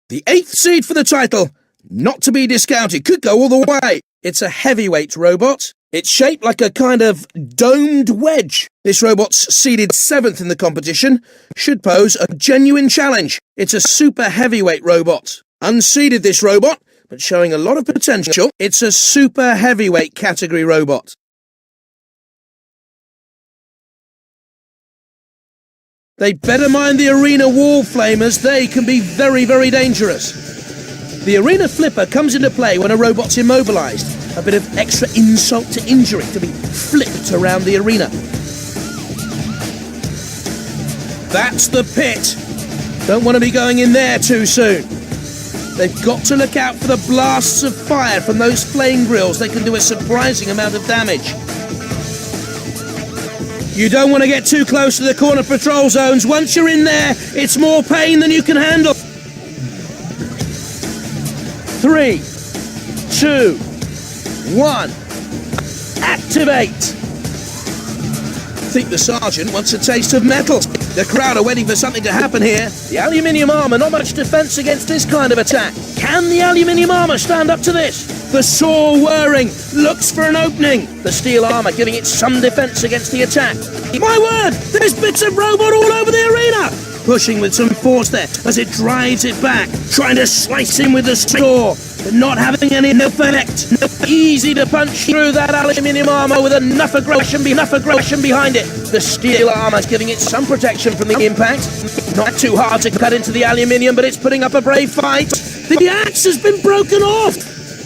The 8th seed for the title, not to be discounted, could go all the way. It's a heavyweight robot. It's shaped like a kind of domed wedge. This robot's seeded 7th in the competition, should pose a genuine challenge. It's a super heavyweight robot. Unseeded this robot, but showing a lot of potential. It's a super heavyweight category robot. They better mind the arena wall flamers, they can be very, very dangerous. The arena flipper comes into play when a robot's immobilised. A bit of extra insult to injury to be flipped around the arena. That's the pit. Don't want to be going in there too soon. They've got to look out for the blasts of fire from those flame grills. They can do a surprising amount of damage. You don't want to get too close to the corner patrol zones. Once you're in there, it's more pain than you can handle. 3, 2, 1. Activate! I think the sergeant wants a taste of metal. The crowd are waiting for something to happen here. The aluminium armour, not much defence against this kind of attack. Can the aluminium armour stand up to this? The saw whirring, looks for an opening. The steel armour giving it some defence against the attack. My word, there's bits of robot all over the arena. Pushing with some force there as it drives it back, trying to slice in with the saw, but not having any effect. Easy to punch through that aluminium armour with enough aggression behind it. The steel armour's giving it some protection from the impact. Not too hard to cut into the aluminium, but it's putting up a brave fight. The axe has been broken off.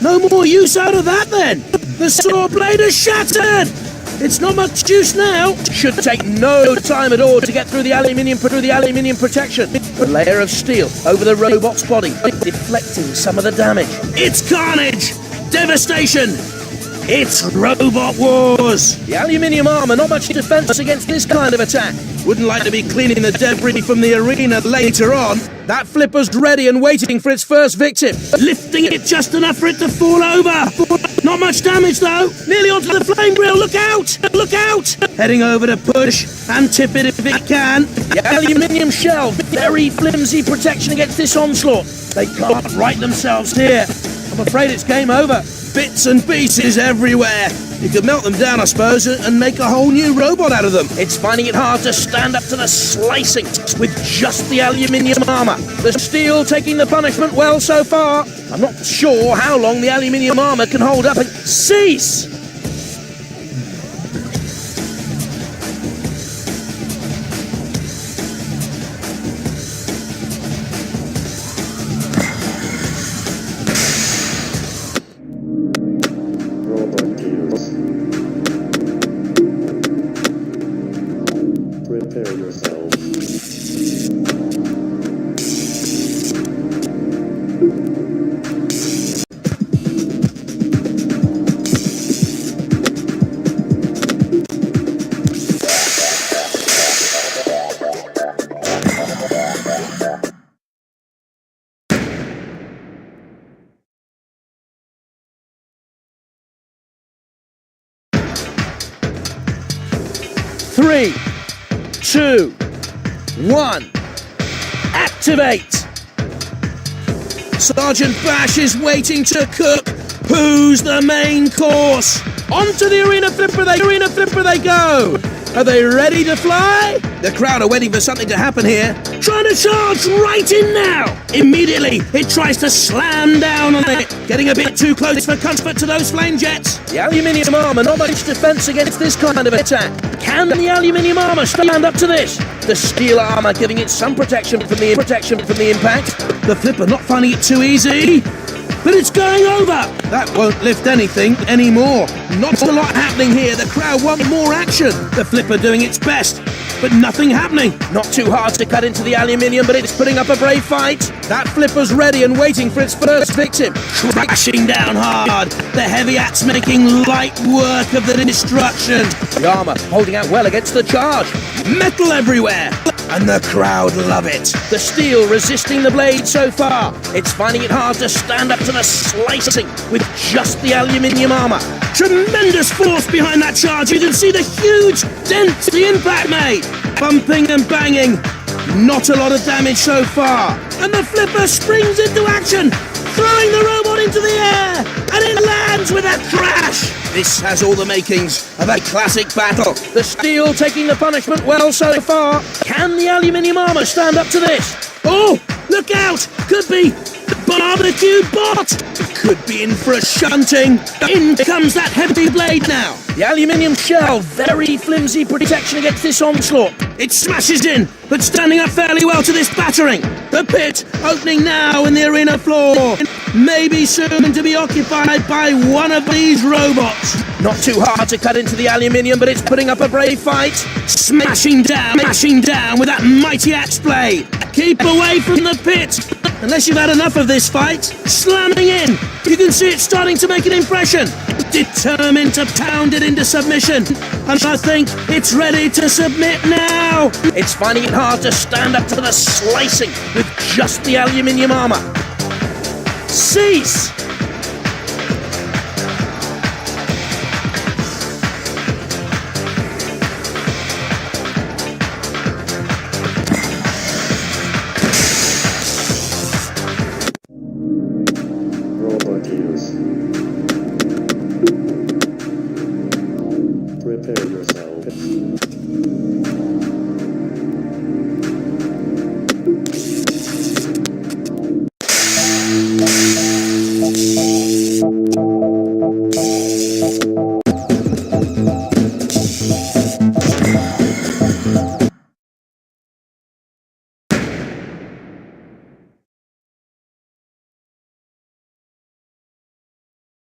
No more use out of that then. The saw blade is shattered. It's not much use now. Should take no time at all to get through the aluminium protection. A layer of steel over the robot's body, deflecting some of the damage. It's carnage! Devastation! It's Robot Wars! The aluminium armour, not much defence against this kind of attack. Wouldn't like to be cleaning the debris from the arena later on. That flipper's ready and waiting for its first victim. Lifting it just enough for it to fall over. Not much damage though. Nearly onto the flame grill. Look out! Look out! Heading over to push and tip it if it can. The aluminium shell, very flimsy protection against this onslaught. They can't right themselves here. I'm afraid it's game over. Bits and pieces everywhere. You could melt them down, I suppose, and make a whole new robot out of them. It's finding it hard to stand up to the slicing with just the aluminium armour. The steel taking the punishment well so far. I'm not sure how long the aluminium armour can hold up and cease. Prepare yourself. 3, 2, 1. Activate! Sergeant Bash is waiting to cook. Who's the main course? Onto the arena flipper they go! Are they ready to fly? The crowd are waiting for something to happen here. Trying to charge right in now! Immediately, it tries to slam down on it. Getting a bit too close for comfort to those flame jets. The aluminium armour, not much defence against this kind of attack. Can the aluminium armour stand up to this? The steel armour giving it some protection from the impact. The flipper not finding it too easy. But it's going over! That won't lift anything anymore. Not a lot happening here. The crowd want more action. The flipper doing its best, but nothing happening. Not too hard to cut into the aluminium, but it's putting up a brave fight. That flipper's ready and waiting for its first victim. Crashing down hard. The heavy axe making light work of the destruction. The armor holding out well against the charge. Metal everywhere. And the crowd love it. The steel resisting the blade so far. It's finding it hard to stand up to the slicing with just the aluminium armor. Tremendous force behind that charge. You can see the huge dent the impact made. Bumping and banging. Not a lot of damage so far. And the flipper springs into action, throwing the robot into the air, and it lands with a crash. This has all the makings of a classic battle. The steel taking the punishment well so far. Can the aluminium armor stand up to this? Oh, look out! Could be barbecue bot! Could be in for a shunting. In comes that heavy blade now. The aluminium shell, very flimsy protection against this onslaught. It smashes in, but standing up fairly well to this battering. The pit opening now in the arena floor. Maybe soon to be occupied by one of these robots. Not too hard to cut into the aluminium, but it's putting up a brave fight. Smashing down with that mighty axe blade. Keep away from the pit. Unless you've had enough of this fight. Slamming in. You can see it starting to make an impression. Determined to pound it into submission. And I think it's ready to submit now. It's finding it hard to stand up to the slicing with just the aluminium armor. Cease! Robot use. Prepare yourself.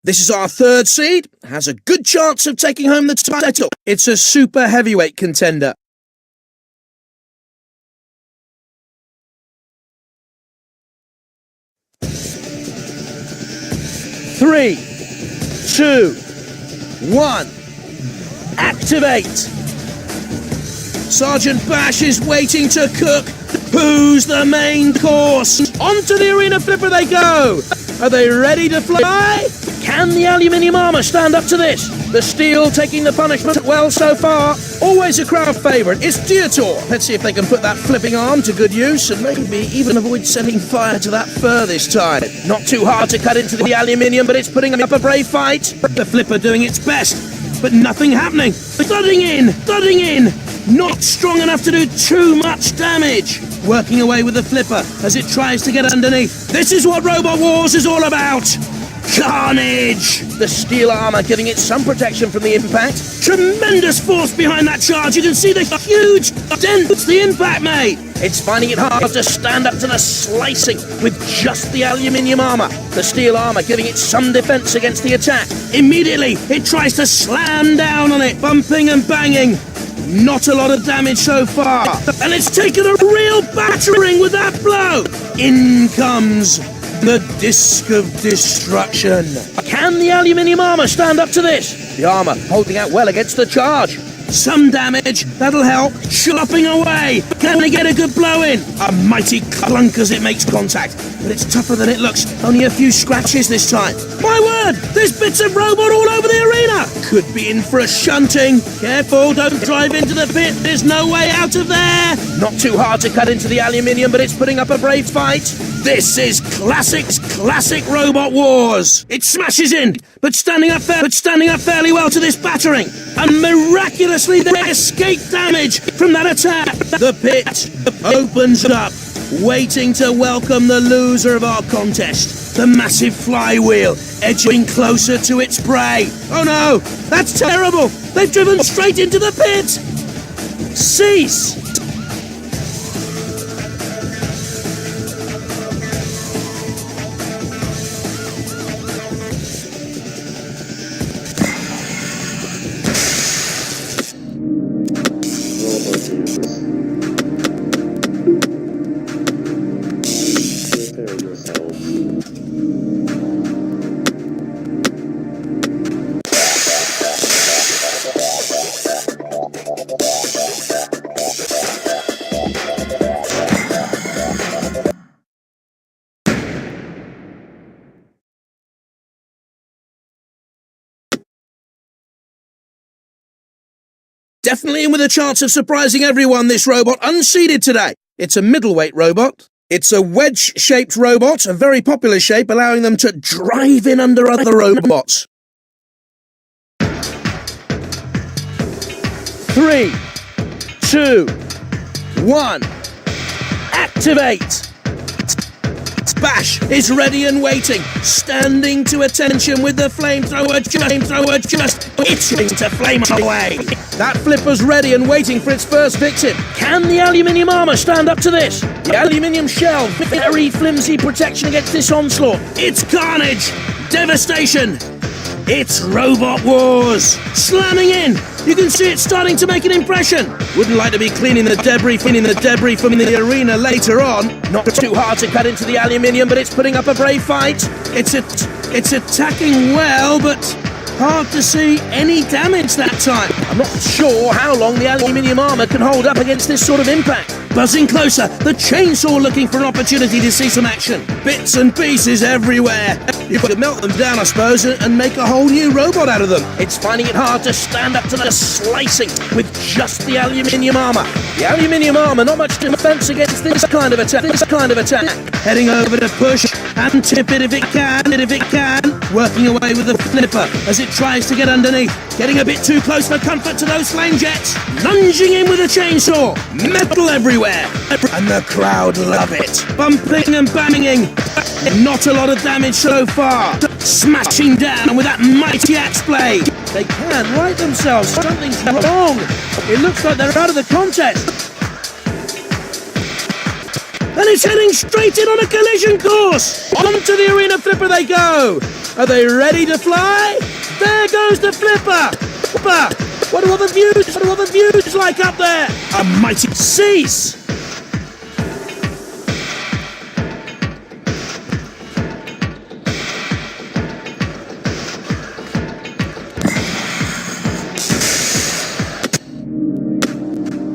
This is our third seed, has a good chance of taking home the title. It's a super heavyweight contender. Three, two, one, activate. Sergeant Bash is waiting to cook. Who's the main course? Onto the arena flipper they go. Are they ready to fly? Can the aluminium armor stand up to this? The steel taking the punishment well so far. Always a crowd favourite. It's Diotoir. Let's see if they can put that flipping arm to good use and maybe even avoid setting fire to that fur this time. Not too hard to cut into the aluminium, but it's putting up a brave fight. The flipper doing its best, but nothing happening. Thudding in. Not strong enough to do too much damage. Working away with the flipper as it tries to get underneath. This is what Robot Wars is all about. Carnage! The steel armor giving it some protection from the impact. Tremendous force behind that charge. You can see the huge dent the impact made. It's finding it hard to stand up to the slicing with just the aluminium armor. The steel armor giving it some defense against the attack. Immediately, it tries to slam down on it, bumping and banging. Not a lot of damage so far. And it's taken a real battering with that blow. In comes the Disc of Destruction. Can the aluminium armor stand up to this? The armor holding out well against the charge. Some damage, that'll help. Chopping away. Can they get a good blow in? A mighty clunk as it makes contact. But it's tougher than it looks. Only a few scratches this time. My word! There's bits of robot all over the arena! Could be in for a shunting. Careful, don't drive into the pit. There's no way out of there. Not too hard to cut into the aluminium, but it's putting up a brave fight. This is classic Robot Wars. It smashes in, but standing up fairly well to this battering. And miraculously they escape damage from that attack. The pit opens up, waiting to welcome the loser of our contest. The massive flywheel edging closer to its prey. Oh no, that's terrible. They've driven straight into the pit. Cease. Prepare Definitely in with a chance of surprising everyone, this robot, unseeded today. It's a middleweight robot. It's a wedge-shaped robot, a very popular shape, allowing them to drive in under other robots. 3, 2, 1, activate! Bash is ready and waiting, standing to attention with the flamethrower just itching to flame away. That flipper's ready and waiting for its first victim. Can the aluminium armour stand up to this? The aluminium shell, very flimsy protection against this onslaught. It's carnage, devastation. It's Robot Wars, slamming in. You can see it starting to make an impression. Wouldn't like to be cleaning the debris from the arena later on. Not too hard to cut into the aluminium, but it's putting up a brave fight. It's attacking well, but hard to see any damage that time. I'm not sure how long the aluminium armour can hold up against this sort of impact. Buzzing closer, the chainsaw looking for an opportunity to see some action. Bits and pieces everywhere. You could melt them down, I suppose, and make a whole new robot out of them. It's finding it hard to stand up to the slicing with just the aluminium armour. The aluminium armour, not much defence against this kind of attack. Heading over to push and tip it if it can. Working away with the flipper as it tries to get underneath. Getting a bit too close for comfort to those flame jets. Lunging in with a chainsaw. Metal everywhere. And the crowd love it. Bumping and banging. Not a lot of damage so far. Smashing down with that mighty axe blade. They can right themselves. Something's wrong. It looks like they're out of the contest. And it's heading straight in on a collision course. Onto the arena flipper they go. Are they ready to fly? There goes the flipper. What are all the views like up there? A mighty cease.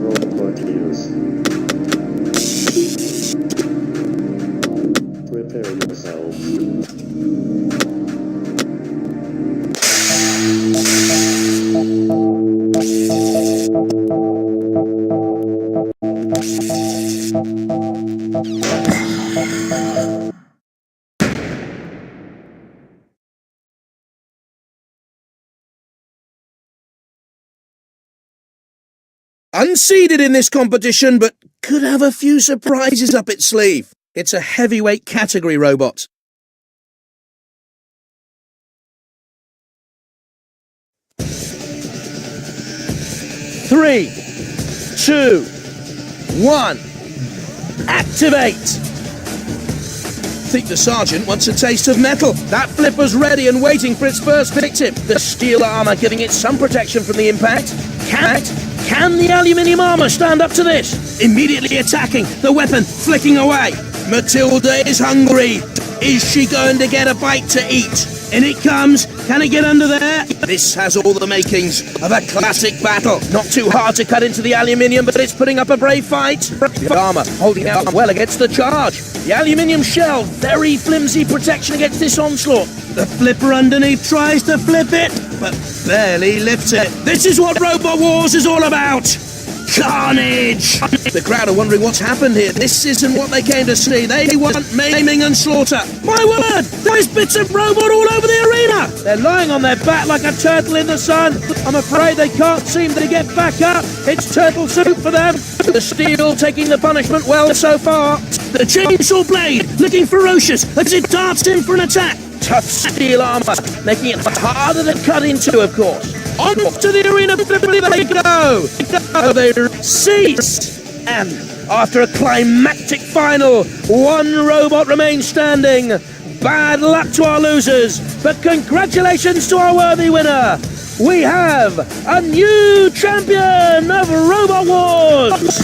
Robot use. Prepare yourself. Unseeded in this competition, but could have a few surprises up its sleeve. It's a heavyweight category robot. Three, 2, 1, activate! I think the sergeant wants a taste of metal. That flipper's ready and waiting for its first victim. The steel armour giving it some protection from the impact. Can the aluminium armour stand up to this? Immediately attacking, the weapon flicking away. Matilda is hungry. Is she going to get a bite to eat? In it comes. Can it get under there? This has all the makings of a classic battle. Not too hard to cut into the aluminium, but it's putting up a brave fight. The armour holding out well against the charge. The aluminium shell, very flimsy protection against this onslaught. The flipper underneath tries to flip it, but barely lifts it. This is what Robot Wars is all about. Carnage! The crowd are wondering what's happened here. This isn't what they came to see. They want maiming and slaughter. My word! There's bits of robot all over the arena! They're lying on their back like a turtle in the sun. I'm afraid they can't seem to get back up. It's turtle soup for them. The steel taking the punishment well so far. The chainsaw blade looking ferocious as it darts in for an attack. Tough steel armour, making it harder to cut into, of course. On to the arena flipper they go! They cease! And after a climactic final, one robot remains standing. Bad luck to our losers, but congratulations to our worthy winner! We have a new champion of Robot Wars!